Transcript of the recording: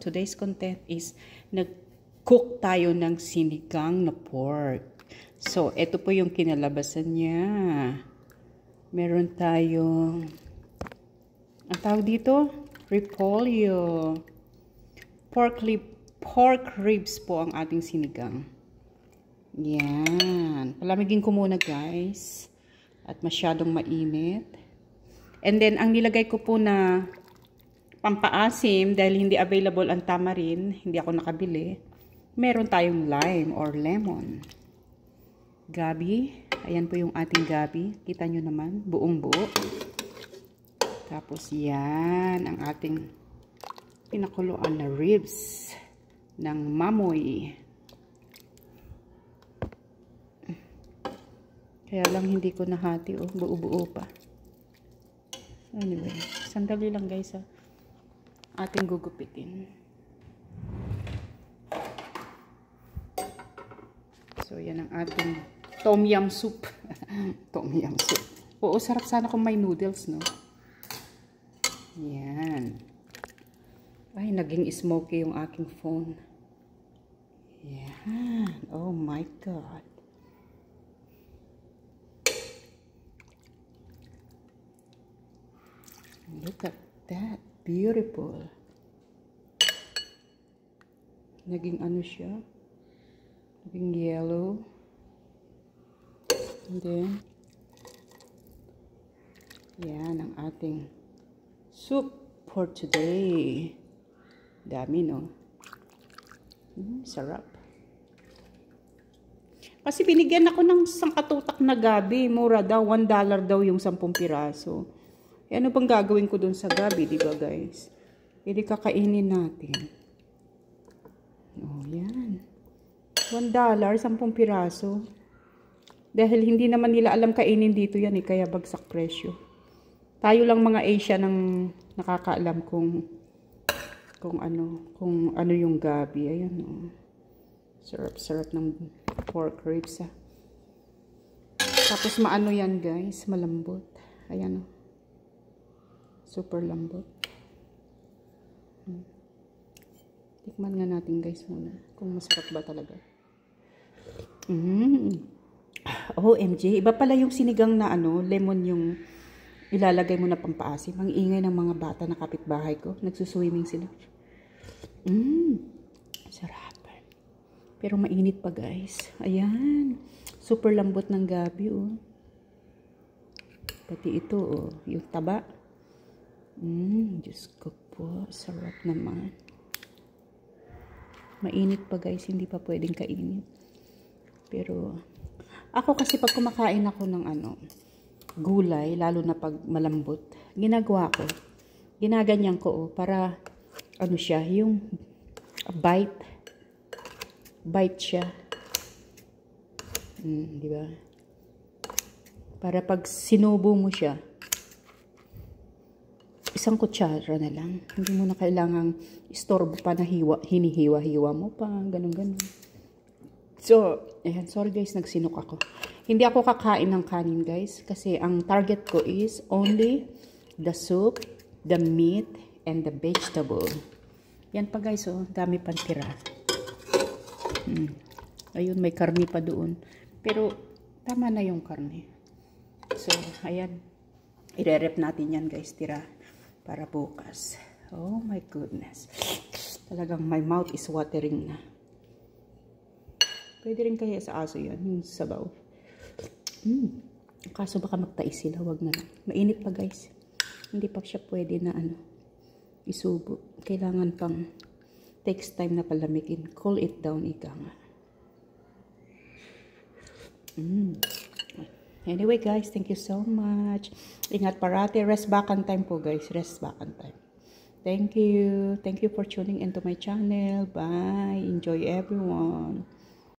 Today's content is nag-cook tayo ng sinigang na pork. So, ito po yung kinalabasan niya. Meron tayong, ang tawag dito? Repolyo. Pork ribs po ang ating sinigang. Yan. Palamigin ko muna guys. At masyadong mainit. And then, ang nilagay ko po na pampaasim, dahil hindi available ang tamarin, hindi ako nakabili, meron tayong lime or lemon. Gabi. Ayan po yung ating gabi. Kita nyo naman, buong buo. Tapos yan, ang ating pinakuluan na ribs ng mamoy. Kaya lang hindi ko nahati, oh, buo-buo pa. Anyway, sandali lang guys, ha. Ating gugupitin. So, yan ang ating tom yum soup. Tom yum soup. Oo, sarap sana kung may noodles, no? Yan. Ay, naging smoky yung aking phone. Yan. Oh my God. Look at that. Beautiful. Naging ano siya? Naging yellow. And then, yan ang ating soup for today. Dami, no? Sarap. Kasi binigyan ako ng sangkatutak na gabi. Mura daw. $1 daw yung 10 piraso. E ano bang gagawin ko dun sa gabi, di ba guys? Hindi kakainin natin. Oh, yan. $1, 10 piraso. Dahil hindi naman nila alam kainin dito yan eh, kaya bagsak presyo. Tayo lang mga Asia nang nakakaalam kung ano yung gabi. Ayan, oh. Sarap-sarap ng pork ribs, ah. Tapos maano yan guys, malambot. Ayan, oh. Super lambot. Tikman nga natin guys muna kung masarap ba talaga. OMG, iba pala yung sinigang na ano, lemon yung ilalagay mo na pampaasim. Ang ingay ng mga bata na kapitbahay ko. Nagsuswimming sila. Sarap. Pero mainit pa guys. Ayan. Super lambot ng gabi, oh. Pati ito, oh. Yung taba. Diyos ko po. Sarap naman. Mainit pa guys. Hindi pa pwedeng kainin. Pero, ako kasi pag kumakain ako ng ano, gulay, lalo na pag malambot, ginagawa ko. Ginaganyan ko, oh, para, ano siya, yung bite. Bite siya. Di ba? Para pag sinubo mo siya, isang kutsara na lang. Hindi mo na kailangang istorbo pa na hinihiwa-hiwa mo pa. Ganun-ganun. So, ayan. Sorry guys, nagsinok ako. Hindi ako kakain ng kanin guys. Kasi ang target ko is only the soup, the meat, and the vegetable. Yan pa guys, oh. Dami pang tira. Ayun, may karne pa doon. Pero, tama na yung karne. So, ayan. I-rep natin yan guys, tira. Para bukas. Oh my goodness. Talagang my mouth is watering na. Pwede rin kaya sa aso yan, yung sabaw. Kaso baka magtais sila, wag na lang. Mainit pa guys. Hindi pa siya pwede na ano, isubo. Kailangan pang takes time na palamigin. Cool it down, ika nga. Anyway guys, thank you so much. Ingat parati. Rest back on time po guys. Rest back on time. Thank you. Thank you for tuning into my channel. Bye. Enjoy everyone.